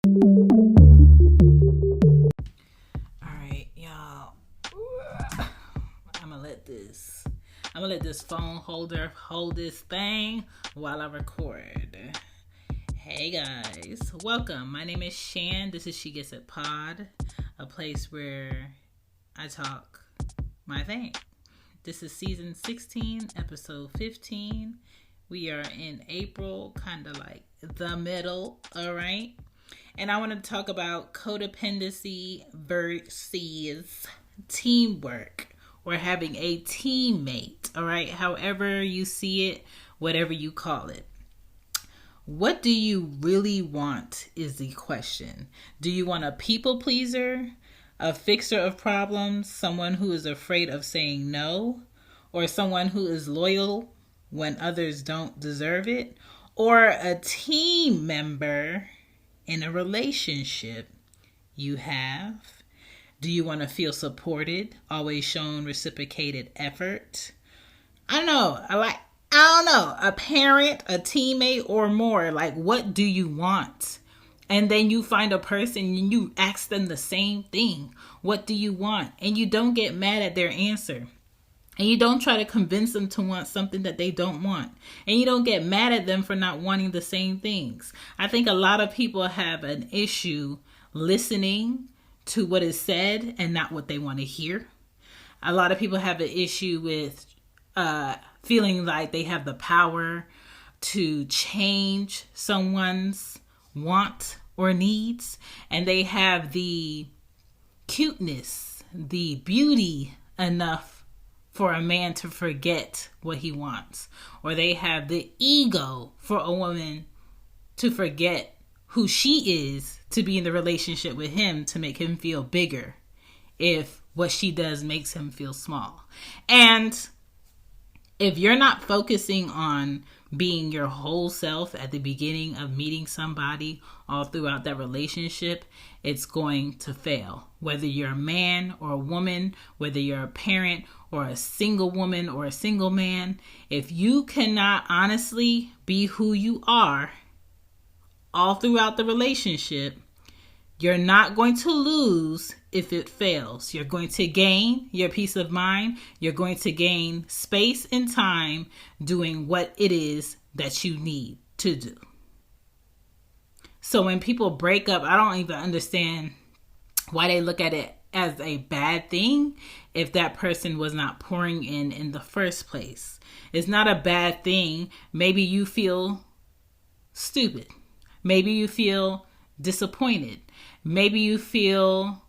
Alright, y'all. I'm gonna let this phone holder hold this thing while I record. Hey guys, welcome. My name is Shan. This is Shegetsitpod, a place where I talk my thing. This is season 16, episode 15. We are in April, kind of like the middle, alright? And I want to talk about codependency versus teamwork, or having a teammate, all right? However you see it, whatever you call it. What do you really want is the question. Do you want a people pleaser, a fixer of problems, someone who is afraid of saying no, or someone who is loyal when others don't deserve it, or a team member in a relationship you have? Do you want to feel supported, always shown reciprocated effort? I don't know, a parent, a teammate, or more. Like, what do you want? And then you find a person and you ask them the same thing. What do you want? And you don't get mad at their answer. And you don't try to convince them to want something that they don't want. And you don't get mad at them for not wanting the same things. I think a lot of people have an issue listening to what is said and not what they want to hear. A lot of people have an issue with feeling like they have the power to change someone's want or needs. And they have the cuteness, the beauty enough for a man to forget what he wants. Or they have the ego for a woman to forget who she is to be in the relationship with him, to make him feel bigger if what she does makes him feel small. And if you're not focusing on being your whole self at the beginning of meeting somebody all throughout that relationship, it's going to fail. Whether you're a man or a woman, whether you're a parent or a single woman or a single man, if you cannot honestly be who you are all throughout the relationship, you're not going to lose if it fails. You're going to gain your peace of mind. You're going to gain space and time doing what it is that you need to do. So when people break up, I don't even understand why they look at it as a bad thing if that person was not pouring in the first place. It's not a bad thing. Maybe you feel stupid. Maybe you feel disappointed. Maybe you feel,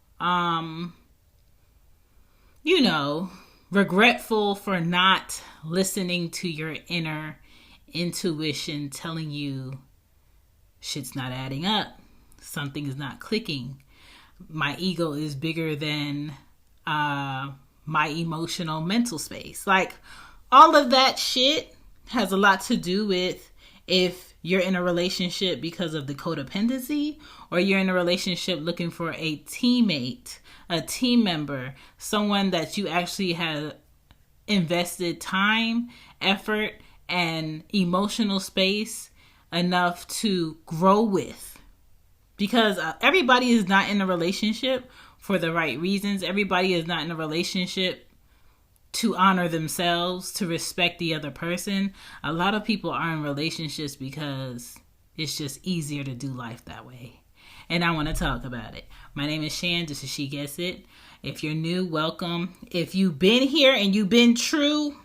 regretful for not listening to your inner intuition telling you shit's not adding up. Something is not clicking. My ego is bigger than my emotional mental space. Like, all of that shit has a lot to do with if you're in a relationship because of the codependency, or you're in a relationship looking for a teammate, a team member, someone that you actually have invested time, effort, and emotional space enough to grow with. Because everybody is not in a relationship for the right reasons. Everybody is not in a relationship to honor themselves, to respect the other person. A lot of people are in relationships because it's just easier to do life that way. And I want to talk about it. My name is Shan. This is She Gets It. If you're new, welcome. If you've been here and you've been true,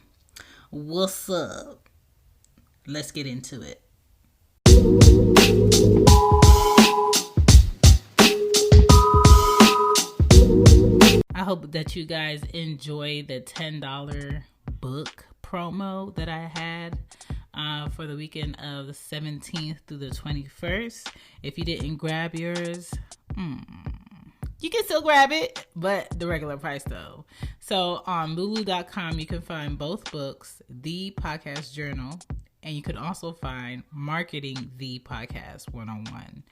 what's up? Let's get into it. I hope that you guys enjoy the $10 book promo that I had for the weekend of the 17th through the 21st. If you didn't grab yours, you can still grab it, but the regular price though. So on Lulu.com, you can find both books, The Podcast Journal, and you can also find Marketing the Podcast 101.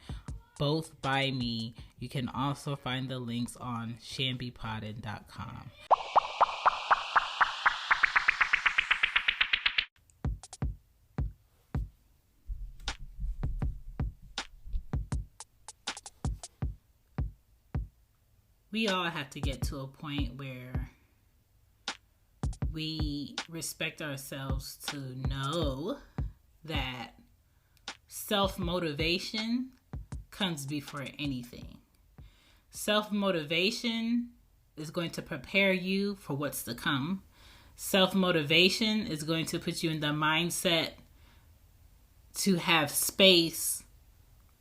Both by me. You can also find the links on shanbypodden.com. we all have to get to a point where we respect ourselves to know that self-motivation comes before anything. Self-motivation is going to prepare you for what's to come. Self-motivation is going to put you in the mindset to have space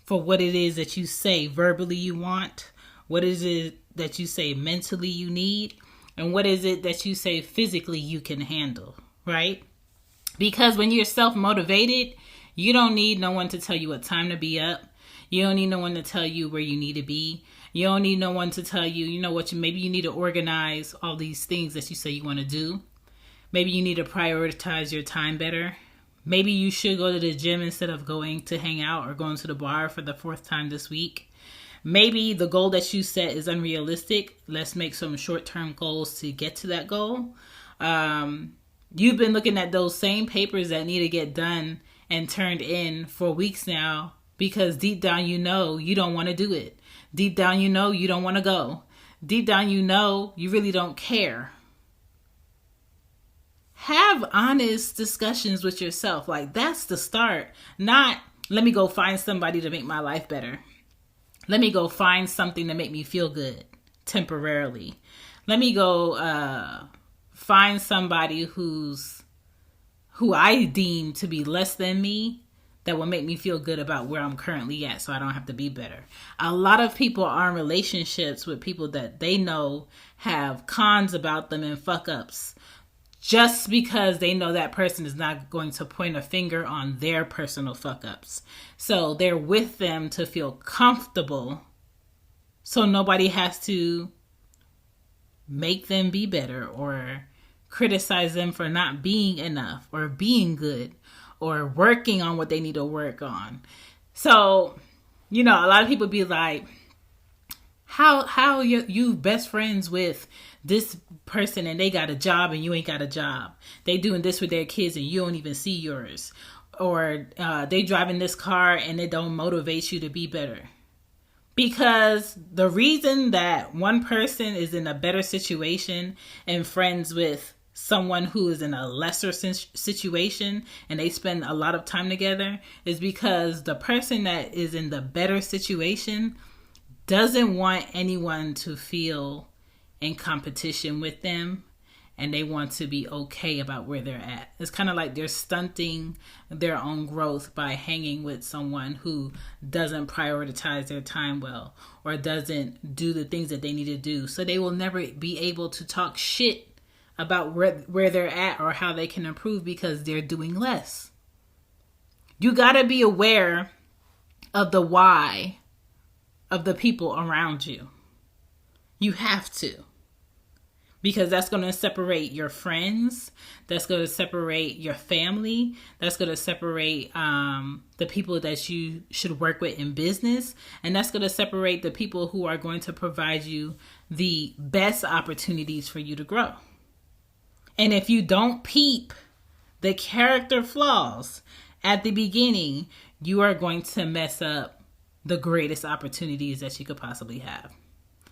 for what it is that you say verbally you want, what is it that you say mentally you need, and what is it that you say physically you can handle, right? Because when you're self-motivated, you don't need no one to tell you what time to be up. You don't need no one to tell you where you need to be. You don't need no one to tell you, maybe you need to organize all these things that you say you want to do. Maybe you need to prioritize your time better. Maybe you should go to the gym instead of going to hang out or going to the bar for the 4th time this week. Maybe the goal that you set is unrealistic. Let's make some short-term goals to get to that goal. You've been looking at those same papers that need to get done and turned in for weeks now because deep down you know you don't want to do it. Deep down you know you don't want to go. Deep down you know you really don't care. Have honest discussions with yourself. Like, that's the start. Not, let me go find somebody to make my life better. Let me go find something to make me feel good temporarily. Let me go find somebody who I deem to be less than me that will make me feel good about where I'm currently at so I don't have to be better. A lot of people are in relationships with people that they know have cons about them and fuck ups just because they know that person is not going to point a finger on their personal fuck ups. So they're with them to feel comfortable so nobody has to make them be better or criticize them for not being enough or being good or working on what they need to work on. So, a lot of people be like, how you best friends with this person and they got a job and you ain't got a job. They doing this with their kids and you don't even see yours. Or they driving this car and it don't motivate you to be better. Because the reason that one person is in a better situation and friends with someone who is in a lesser situation and they spend a lot of time together is because the person that is in the better situation doesn't want anyone to feel in competition with them, and they want to be okay about where they're at. It's kind of like they're stunting their own growth by hanging with someone who doesn't prioritize their time well or doesn't do the things that they need to do. So they will never be able to talk shit about where they're at or how they can improve because they're doing less. You got to be aware of the why of the people around you. You have to. Because that's going to separate your friends. That's going to separate your family. That's going to separate the people that you should work with in business. And that's going to separate the people who are going to provide you the best opportunities for you to grow. And if you don't peep the character flaws at the beginning, you are going to mess up the greatest opportunities that you could possibly have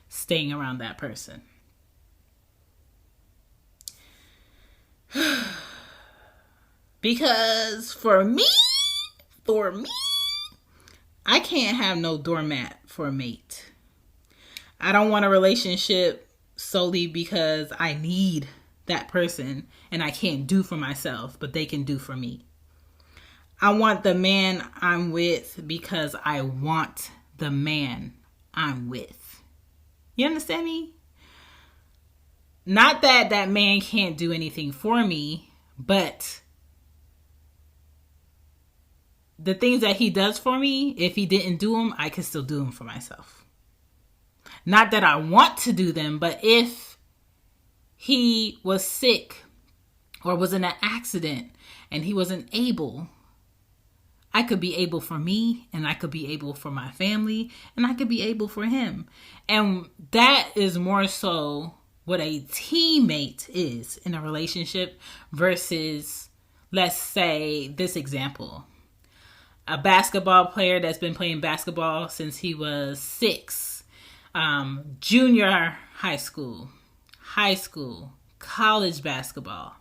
staying around that person. Because for me, I can't have no doormat for a mate. I don't want a relationship solely because I need that person and I can't do for myself, but they can do for me. I want the man I'm with because I want the man I'm with. You understand me? Not that that man can't do anything for me, but the things that he does for me, if he didn't do them, I could still do them for myself. Not that I want to do them, but if he was sick or was in an accident and he wasn't able, I could be able for me and I could be able for my family and I could be able for him. And that is more so what a teammate is in a relationship versus, let's say, this example. A basketball player that's been playing basketball since he was 6. Junior high school, college basketball.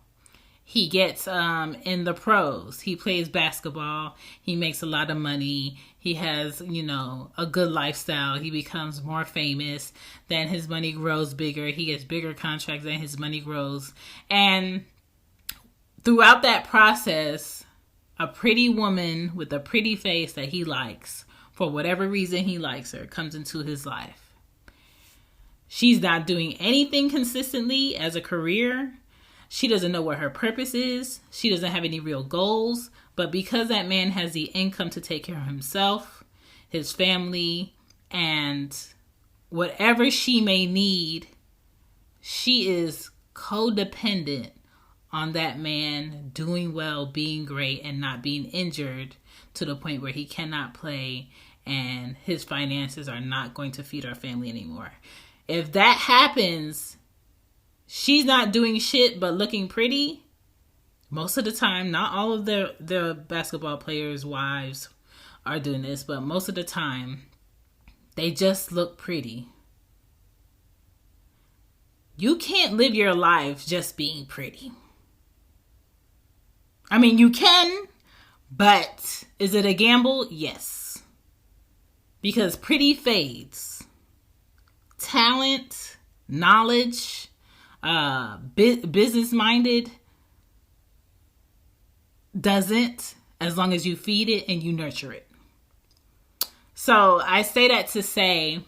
He gets in the pros. He plays basketball. He makes a lot of money. He has, a good lifestyle. He becomes more famous. Then his money grows bigger. He gets bigger contracts and his money grows. And throughout that process, a pretty woman with a pretty face that he likes, for whatever reason he likes her, comes into his life. She's not doing anything consistently as a career. She doesn't know what her purpose is. She doesn't have any real goals. But because that man has the income to take care of himself, his family, and whatever she may need, she is codependent on that man doing well, being great, and not being injured to the point where he cannot play and his finances are not going to feed our family anymore. If that happens, she's not doing shit but looking pretty. Most of the time, not all of the basketball players' wives are doing this, but most of the time, they just look pretty. You can't live your life just being pretty. I mean, you can, but is it a gamble? Yes. Because pretty fades. Talent, knowledge, business-minded doesn't, as long as you feed it and you nurture it. So I say that to say,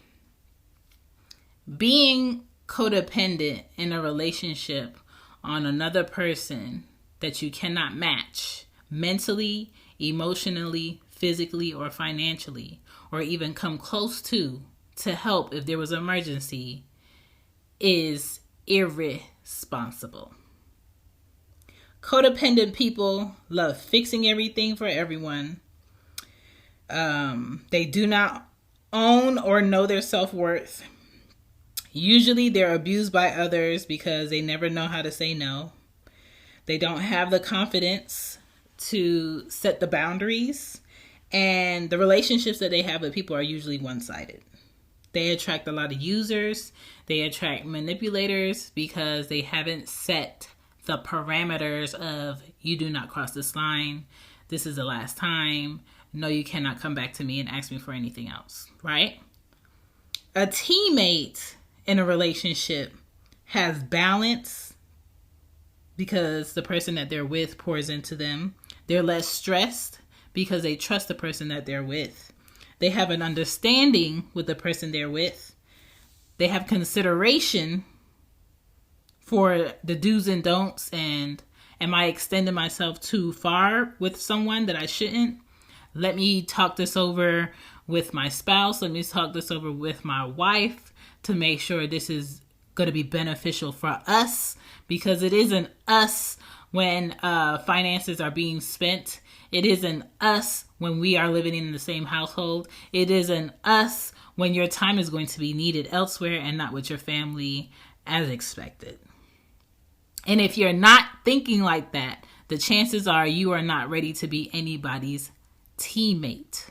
being codependent in a relationship on another person that you cannot match mentally, emotionally, physically, or financially, or even come close to help if there was an emergency, is irresponsible. Codependent people love fixing everything for everyone. They do not own or know their self-worth. Usually they're abused by others because they never know how to say no. They don't have the confidence to set the boundaries. And the relationships that they have with people are usually one-sided. They attract a lot of users. They attract manipulators because they haven't set the parameters of, you do not cross this line. This is the last time. No, you cannot come back to me and ask me for anything else, right? A teammate in a relationship has balance because the person that they're with pours into them. They're less stressed because they trust the person that they're with. They have an understanding with the person they're with. They have consideration for the do's and don'ts, and am I extending myself too far with someone that I shouldn't? Let me talk this over with my spouse. Let me talk this over with my wife to make sure this is going to be beneficial for us, because it isn't us when finances are being spent. It isn't us when we are living in the same household. It isn't us when your time is going to be needed elsewhere and not with your family as expected. And if you're not thinking like that, the chances are you are not ready to be anybody's teammate.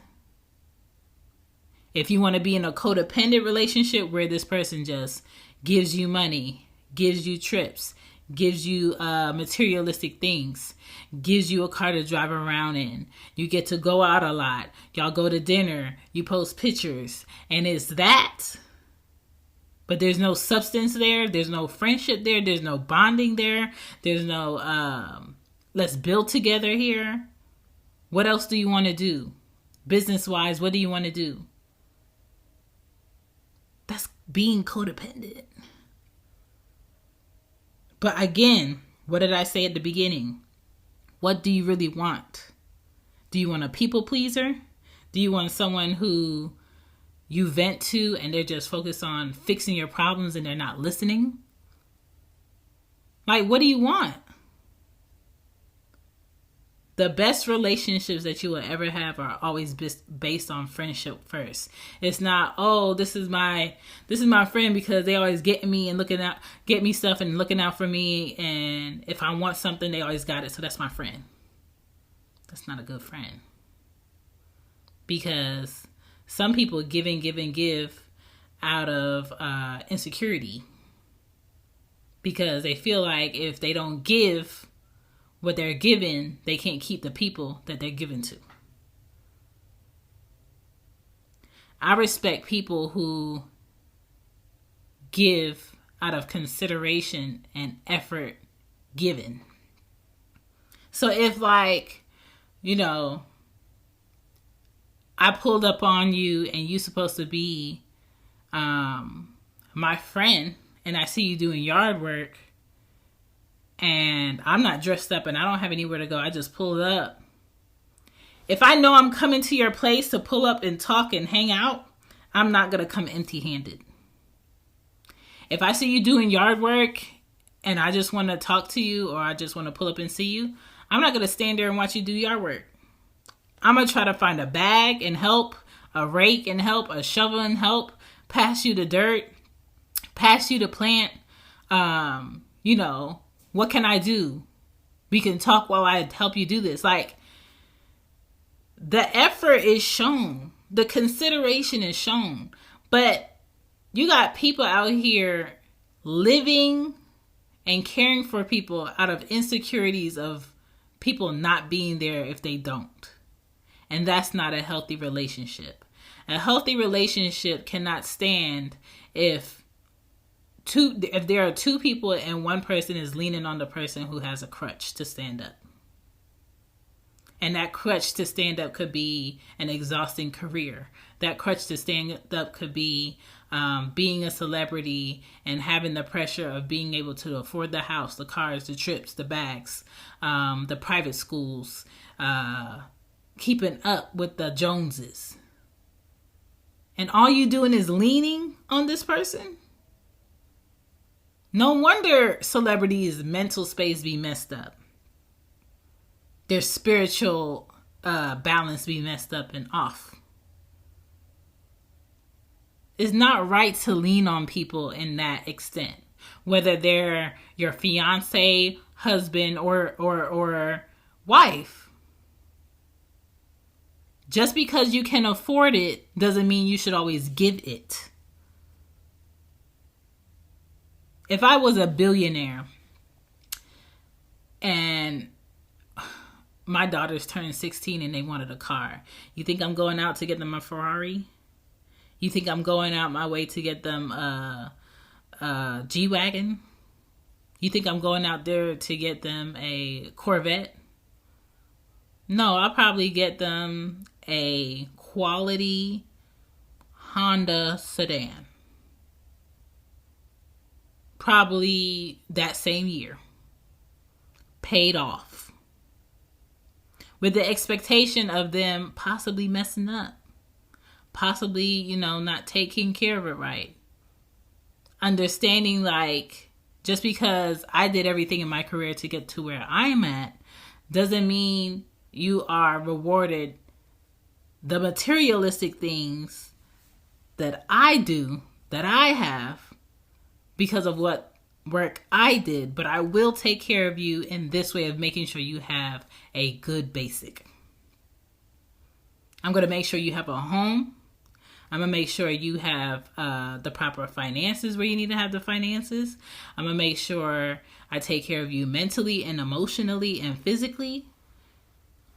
If you want to be in a codependent relationship where this person just gives you money, gives you trips, gives you materialistic things, gives you a car to drive around in, you get to go out a lot, y'all go to dinner, you post pictures, and it's that, but there's no substance there, there's no friendship there, there's no bonding there, there's no let's build together here. What else do you want to do? Business-wise, what do you want to do? That's being codependent. But again, what did I say at the beginning? What do you really want? Do you want a people pleaser? Do you want someone who you vent to and they're just focused on fixing your problems and they're not listening? Like, what do you want? The best relationships that you will ever have are always based on friendship first. It's not, oh, this is my friend because they always get me and get me stuff and looking out for me, and if I want something, they always got it, so that's my friend. That's not a good friend. Because some people give and give and give out of insecurity, because they feel like if they don't give what they're given, they can't keep the people that they're given to. I respect people who give out of consideration and effort given. So if, like, you know, I pulled up on you and you're supposed to be my friend, and I see you doing yard work and I'm not dressed up and I don't have anywhere to go, I just pulled up. If I know I'm coming to your place to pull up and talk and hang out, I'm not going to come empty-handed. If I see you doing yard work and I just want to talk to you, or I just want to pull up and see you, I'm not going to stand there and watch you do yard work. I'm going to try to find a bag and help, a rake and help, a shovel and help, pass you the dirt, pass you the plant. You know, what can I do? We can talk while I help you do this. Like, the effort is shown. The consideration is shown. But you got people out here living and caring for people out of insecurities of people not being there if they don't. And that's not a healthy relationship. A healthy relationship cannot stand if there are two people and one person is leaning on the person who has a crutch to stand up. And that crutch to stand up could be an exhausting career. That crutch to stand up could be being a celebrity and having the pressure of being able to afford the house, the cars, the trips, the bags, the private schools, keeping up with the Joneses. And all you doing is leaning on this person? No wonder celebrities' mental space be messed up. Their spiritual balance be messed up and off. It's not right to lean on people in that extent, whether they're your fiance, husband, or wife. Just because you can afford it doesn't mean you should always give it. If I was a billionaire and my daughters turned 16 and they wanted a car, you think I'm going out to get them a Ferrari? You think I'm going out my way to get them a G-Wagon? You think I'm going out there to get them a Corvette? No, I'll probably get them a quality Honda sedan. Probably that same year. Paid off. With the expectation of them possibly messing up. Possibly, not taking care of it right. Understanding, like, just because I did everything in my career to get to where I'm at, doesn't mean you are rewarded the materialistic things that I do, that I have, because of what work I did. But I will take care of you in this way of making sure you have a good basic. I'm going to make sure you have a home. I'm going to make sure you have the proper finances where you need to have the finances. I'm going to make sure I take care of you mentally and emotionally and physically.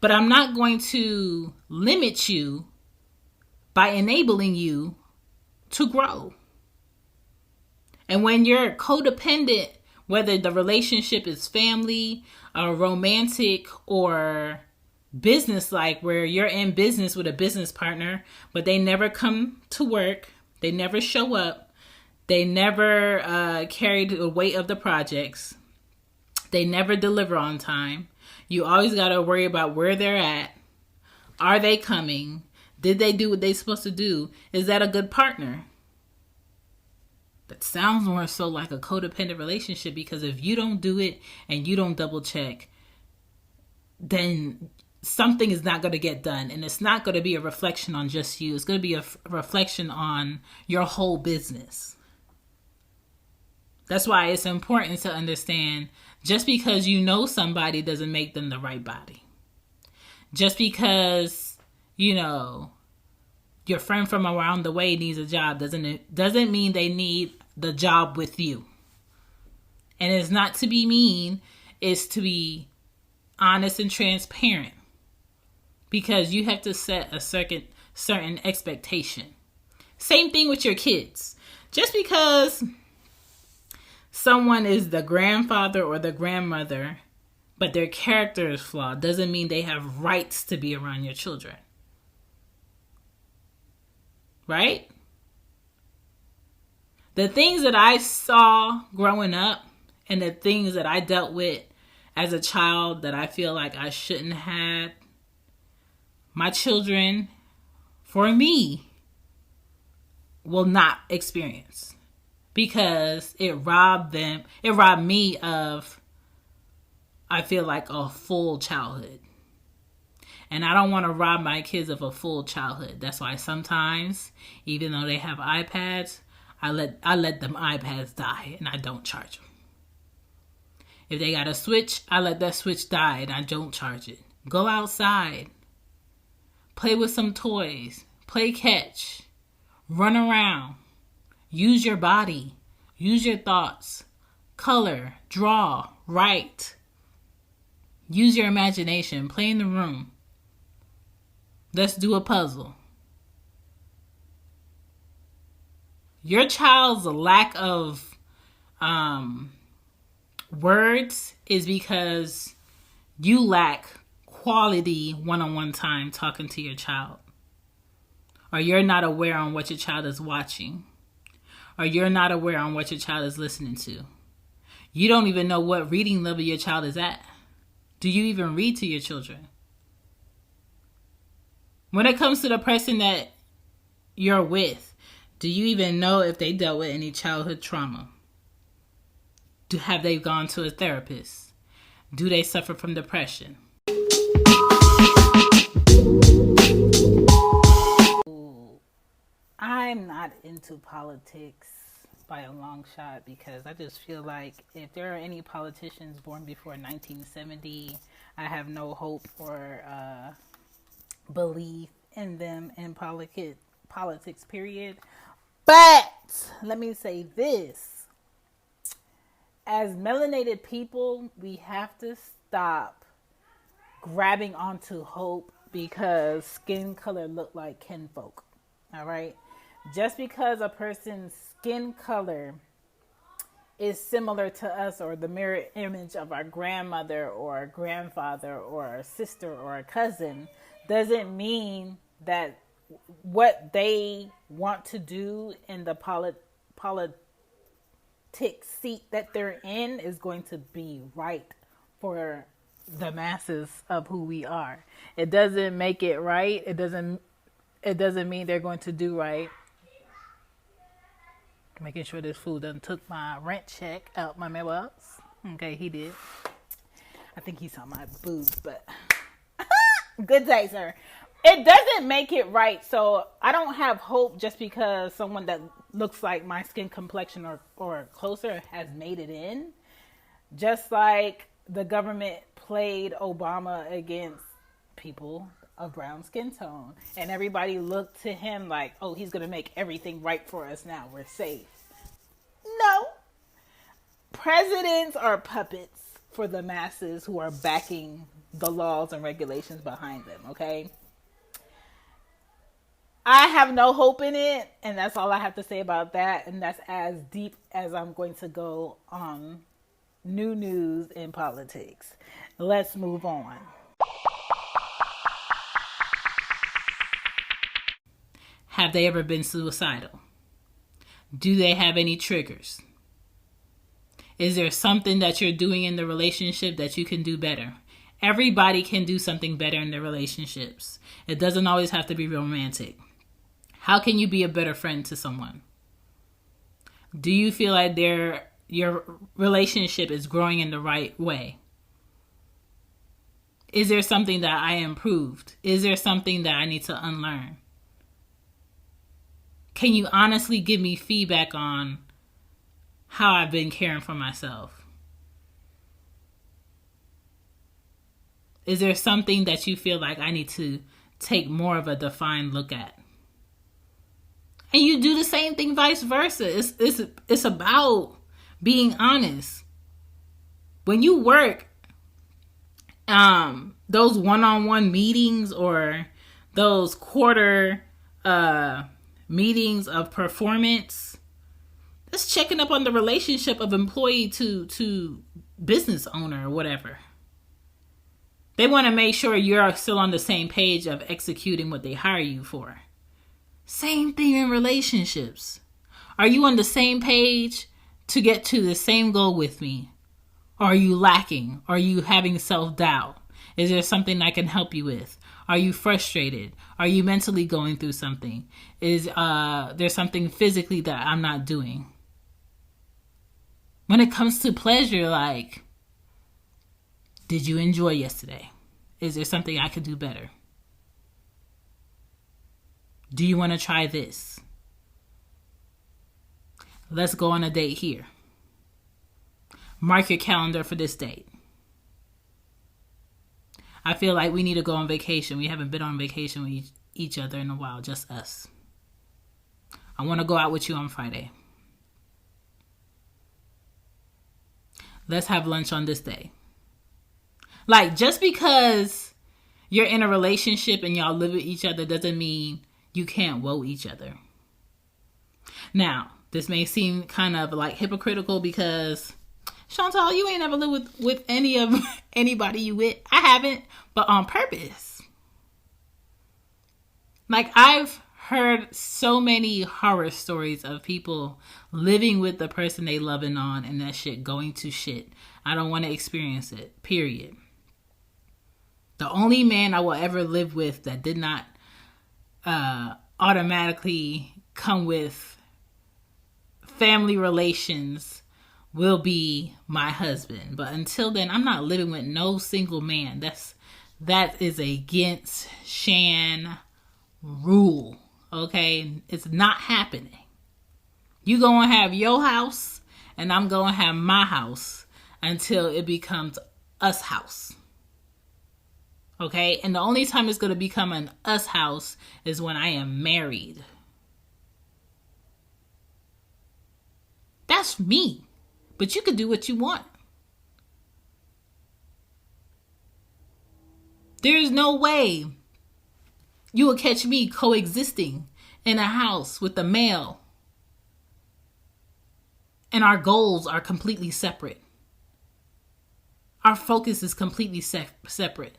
But I'm not going to limit you by enabling you to grow. And when you're codependent, whether the relationship is family, romantic, or business-like, where you're in business with a business partner, but they never come to work, they never show up, they never carry the weight of the projects, they never deliver on time. You always got to worry about where they're at. Are they coming? Did they do what they're supposed to do? Is that a good partner? That sounds more so like a codependent relationship, because if you don't do it and you don't double check, then something is not going to get done. And it's not going to be a reflection on just you. It's going to be a reflection on your whole business. That's why it's important to understand, just because you know somebody doesn't make them the right body. Just because, Your friend from around the way needs a job doesn't mean they need the job with you. And it's not to be mean, it's to be honest and transparent. Because you have to set a certain expectation. Same thing with your kids. Just because someone is the grandfather or the grandmother, but their character is flawed, doesn't mean they have rights to be around your children. Right? The things that I saw growing up and the things that I dealt with as a child that I feel like I shouldn't have, my children, for me, will not experience. Because it robbed me of, I feel like, a full childhood. And I don't want to rob my kids of a full childhood. That's why sometimes, even though they have iPads, I let them iPads die and I don't charge them. If they got a Switch, I let that Switch die and I don't charge it. Go outside. Play with some toys. Play catch. Run around. Use your body. Use your thoughts. Color. Draw. Write. Use your imagination. Play in the room. Let's do a puzzle. Your child's lack of words is because you lack quality one-on-one time talking to your child. Or you're not aware on what your child is watching. Or you're not aware on what your child is listening to. You don't even know what reading level your child is at. Do you even read to your children? When it comes to the person that you're with, do you even know if they dealt with any childhood trauma? Have they gone to a therapist? Do they suffer from depression? I'm not into politics by a long shot because I just feel like if there are any politicians born before 1970, I have no hope or belief in them in politics, period. But let me say this. As melanated people, we have to stop grabbing onto hope because skin color look like kinfolk. All right? Just because a person's skin color is similar to us or the mirror image of our grandmother or our grandfather or our sister or a cousin doesn't mean that what they want to do in the politics seat that they're in is going to be right for the masses of who we are. It doesn't make it right. It doesn't mean they're going to do right. Making sure this fool done took my rent check out my mailbox. Okay, he did. I think he saw my boobs, but good day, sir. It doesn't make it right. So I don't have hope just because someone that looks like my skin complexion or closer has made it in. Just like the government played Obama against people of brown skin tone. And everybody looked to him like, oh, he's going to make everything right for us now. We're safe. No. Presidents are puppets for the masses who are backing the laws and regulations behind them, okay? I have no hope in it, and that's all I have to say about that. And that's as deep as I'm going to go on new news in politics. Let's move on. Have they ever been suicidal? Do they have any triggers? Is there something that you're doing in the relationship that you can do better? Everybody can do something better in their relationships. It doesn't always have to be romantic. How can you be a better friend to someone? Do you feel like your relationship is growing in the right way? Is there something that I improved? Is there something that I need to unlearn? Can you honestly give me feedback on how I've been caring for myself? Is there something that you feel like I need to take more of a defined look at? And you do the same thing vice versa. It's about being honest. When you work those one-on-one meetings or those quarter meetings of performance, that's checking up on the relationship of employee to business owner or whatever. They want to make sure you're still on the same page of executing what they hire you for. Same thing in relationships. Are you on the same page to get to the same goal with me? Or are you lacking? Are you having self-doubt? Is there something I can help you with? Are you frustrated? Are you mentally going through something? Is there something physically that I'm not doing? When it comes to pleasure, like, did you enjoy yesterday? Is there something I could do better? Do you want to try this? Let's go on a date here. Mark your calendar for this date. I feel like we need to go on vacation. We haven't been on vacation with each other in a while, just us. I want to go out with you on Friday. Let's have lunch on this day. Like, just because you're in a relationship and y'all live with each other doesn't mean you can't woe each other. Now, this may seem kind of like hypocritical because Chantal, you ain't ever lived with anybody you with. I haven't, but on purpose. Like, I've heard so many horror stories of people living with the person they loving on and that shit going to shit. I don't want to experience it, period. The only man I will ever live with that did not automatically come with family relations will be my husband. But until then, I'm not living with no single man. That is against Shan rule. Okay? It's not happening. You gonna have your house and I'm gonna have my house until it becomes us house. Okay? And the only time it's gonna become an us house is when I am married. That's me. But you could do what you want. There is no way you will catch me coexisting in a house with a male and our goals are completely separate. Our focus is completely separate.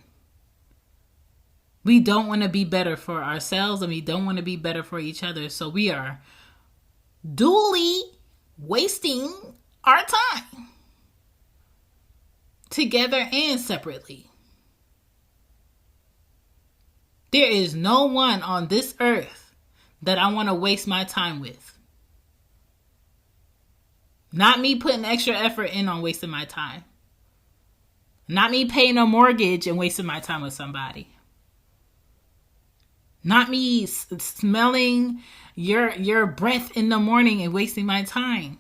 We don't want to be better for ourselves and we don't want to be better for each other. So we are dually wasting our time together and separately. There is no one on this earth that I want to waste my time with. Not me putting extra effort in on wasting my time. Not me paying a mortgage and wasting my time with somebody. Not me smelling your breath in the morning and wasting my time.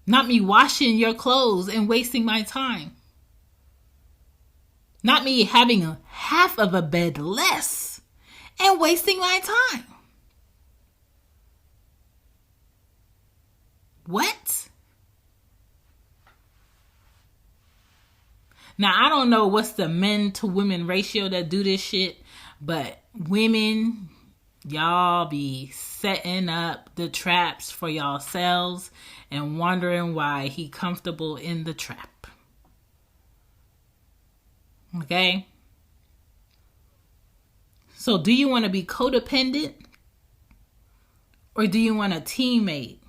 Not me washing your clothes and wasting my time. Not me having half of a bed less and wasting my time. What? Now, I don't know what's the men to women ratio that do this shit, but women, y'all be setting up the traps for yourselves and wondering why he comfortable in the trap. Okay? So do you want to be codependent or do you want a teammate?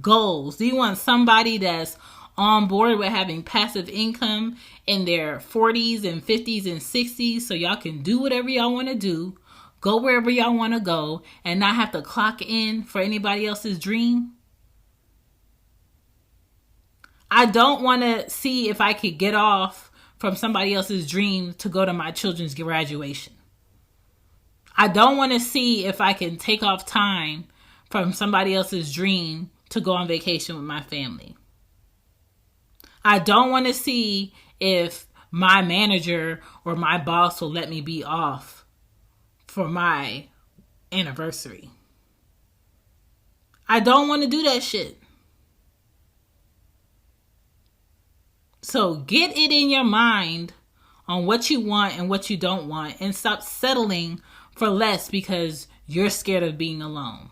Goals. Do you want somebody that's on board with having passive income in their 40s and 50s and 60s so y'all can do whatever y'all want to do, go wherever y'all want to go, and not have to clock in for anybody else's dream? I don't want to see if I could get off from somebody else's dream to go to my children's graduation. I don't want to see if I can take off time from somebody else's dream to go on vacation with my family. I don't want to see if my manager or my boss will let me be off for my anniversary. I don't want to do that shit. So get it in your mind on what you want and what you don't want, and stop settling for less because you're scared of being alone.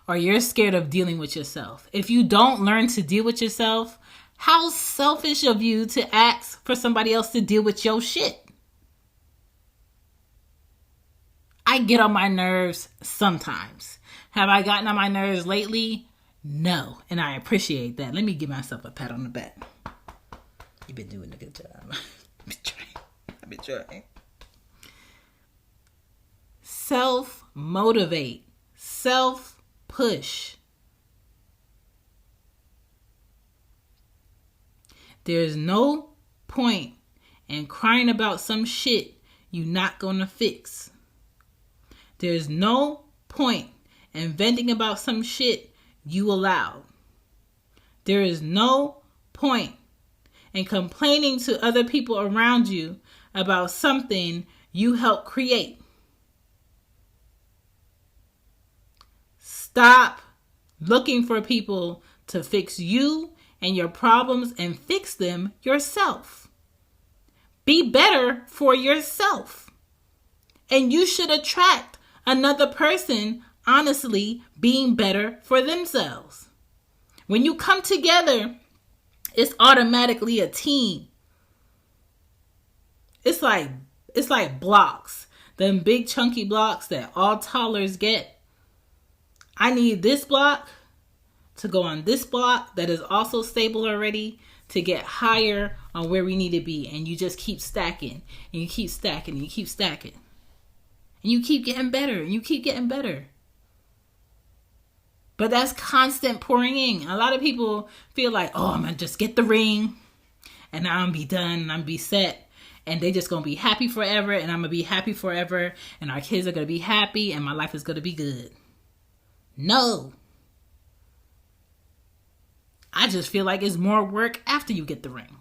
Or you're scared of dealing with yourself. If you don't learn to deal with yourself, how selfish of you to ask for somebody else to deal with your shit. I get on my nerves sometimes. Have I gotten on my nerves lately? No. And I appreciate that. Let me give myself a pat on the back. You've been doing a good job. I've been trying. Self-motivate. Self-push. There's no point in crying about some shit you're not gonna fix. There's no point in venting about some shit you allowed. There is no point in complaining to other people around you about something you helped create. Stop looking for people to fix you and your problems and fix them yourself. Be better for yourself. And you should attract another person, honestly, being better for themselves. When you come together, it's automatically a team. It's like blocks. Them big chunky blocks that all toddlers get. I need this block to go on this block that is also stable already to get higher on where we need to be. And you just keep stacking. And you keep stacking. And you keep stacking. And you keep getting better. And you keep getting better. But that's constant pouring in. A lot of people feel like, oh, I'm going to just get the ring. And I'm going to be done. And I'm going to be set. And they just going to be happy forever. And I'm going to be happy forever. And our kids are going to be happy. And my life is going to be good. No. I just feel like it's more work after you get the ring.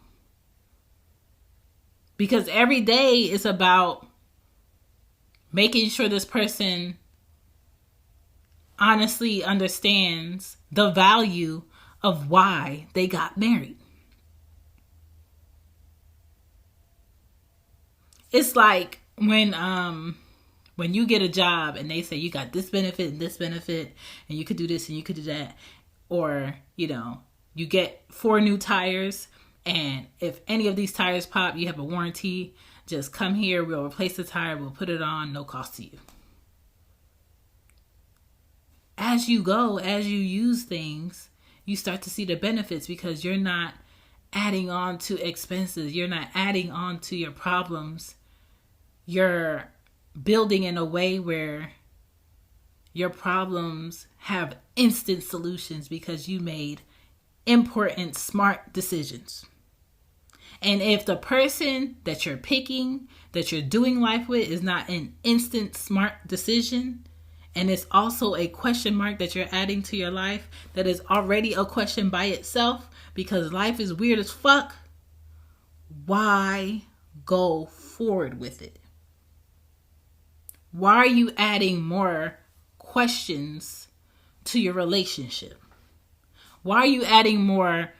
Because every day is about making sure this person honestly understands the value of why they got married. It's like when you get a job and they say you got this benefit and you could do this and you could do that, or you get 4 new tires, and if any of these tires pop, you have a warranty. Just come here, we'll replace the tire, we'll put it on, no cost to you. As you go, as you use things, you start to see the benefits because you're not adding on to expenses. You're not adding on to your problems. You're building in a way where your problems have instant solutions because you made important, smart decisions. And if the person that you're picking, that you're doing life with, is not an instant, smart decision, and it's also a question mark that you're adding to your life that is already a question by itself because life is weird as fuck, why go forward with it? Why are you adding more questions to your relationship? Why are you adding more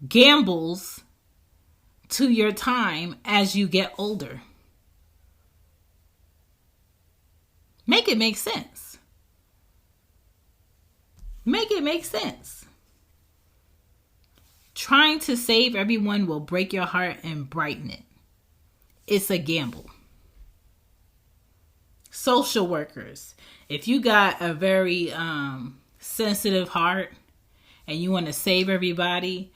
gambles to your time as you get older? Make it make sense. Make it make sense. Trying to save everyone will break your heart and brighten it. It's a gamble. Social workers, if you got a very sensitive heart and you want to save everybody,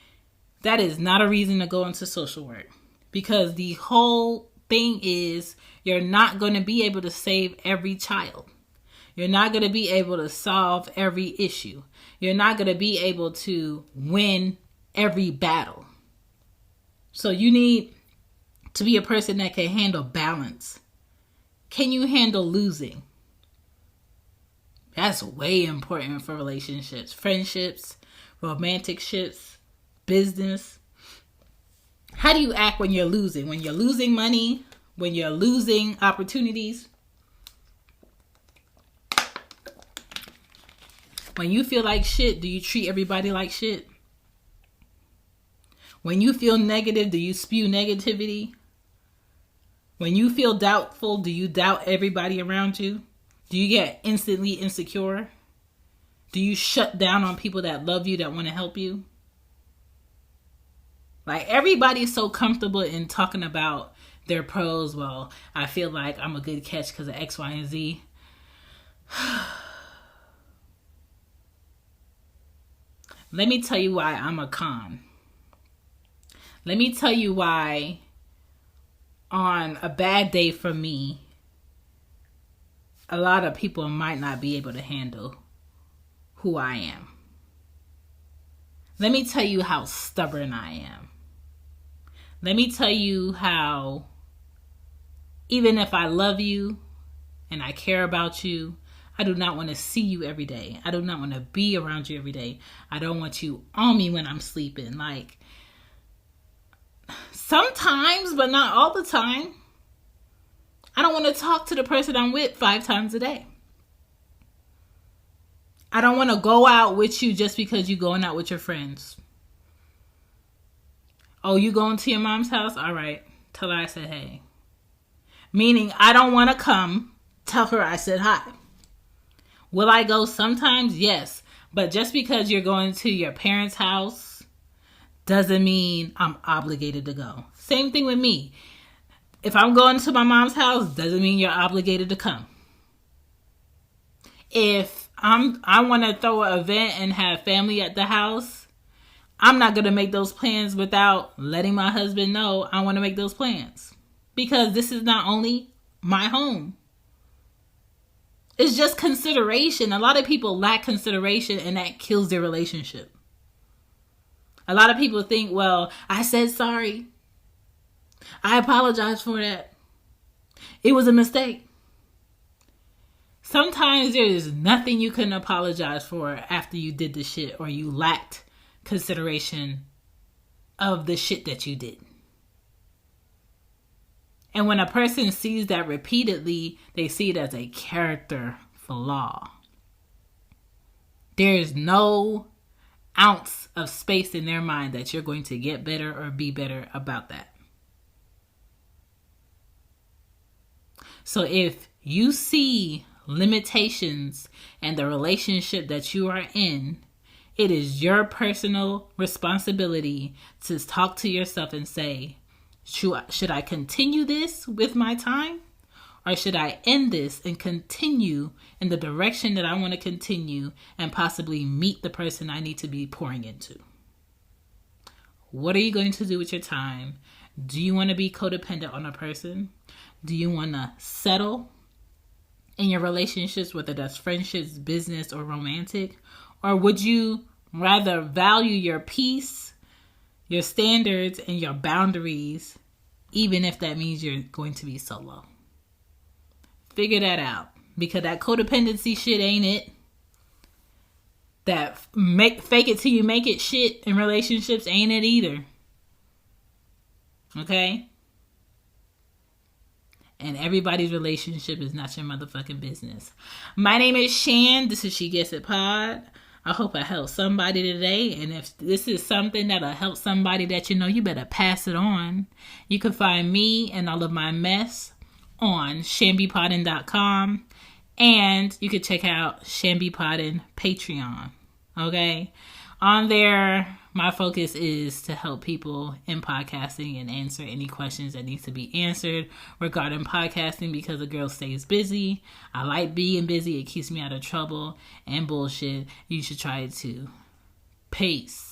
that is not a reason to go into social work. Because the whole thing is you're not going to be able to save every child. You're not going to be able to solve every issue. You're not going to be able to win every battle. So you need to be a person that can handle balance. Can you handle losing? That's way important for relationships, friendships, romantic ships, business. How do you act when you're losing? When you're losing money, when you're losing opportunities, when you feel like shit, do you treat everybody like shit? When you feel negative, do you spew negativity? When you feel doubtful, do you doubt everybody around you? Do you get instantly insecure? Do you shut down on people that love you, that want to help you? Like, everybody's so comfortable in talking about their pros. Well, I feel like I'm a good catch because of X, Y, and Z. Let me tell you why I'm a con. Let me tell you why on a bad day for me, a lot of people might not be able to handle who I am. Let me tell you how stubborn I am. Let me tell you how, even if I love you and I care about you, I do not want to see you every day. I do not want to be around you every day. I don't want you on me when I'm sleeping. Like, sometimes, but not all the time. I don't want to talk to the person I'm with 5 times a day. I don't want to go out with you just because you're going out with your friends. Oh, you going to your mom's house? All right. Tell her I said hey. Meaning, I don't want to come. Tell her I said hi. Will I go sometimes? Yes. But just because you're going to your parents' house doesn't mean I'm obligated to go. Same thing with me. If I'm going to my mom's house, doesn't mean you're obligated to come. If I want to throw an event and have family at the house, I'm not going to make those plans without letting my husband know I want to make those plans. Because this is not only my home. It's just consideration. A lot of people lack consideration, and that kills their relationship. A lot of people think, well, I said sorry. I apologize for that. It was a mistake. Sometimes there is nothing you can apologize for after you did the shit, or you lacked consideration of the shit that you did. And when a person sees that repeatedly, they see it as a character flaw. There is no ounce of space in their mind that you're going to get better or be better about that. So if you see limitations in the relationship that you are in, it is your personal responsibility to talk to yourself and say, should I continue this with my time? Or should I end this and continue in the direction that I want to continue and possibly meet the person I need to be pouring into? What are you going to do with your time? Do you want to be codependent on a person? Do you want to settle in your relationships, whether that's friendships, business, or romantic? Or would you rather value your peace, your standards, and your boundaries, even if that means you're going to be solo? Figure that out, because that codependency shit ain't it. That fake it till you make it shit in relationships ain't it either. Okay? And everybody's relationship is not your motherfucking business. My name is Shan. This is Shegetsitpod. I hope I helped somebody today. And if this is something that'll help somebody that you know, you better pass it on. You can find me and all of my mess on shambypoddin.com. And you can check out Shambypoddin Patreon. Okay? On there, my focus is to help people in podcasting and answer any questions that needs to be answered regarding podcasting, because a girl stays busy. I like being busy. It keeps me out of trouble and bullshit. You should try it too. Peace.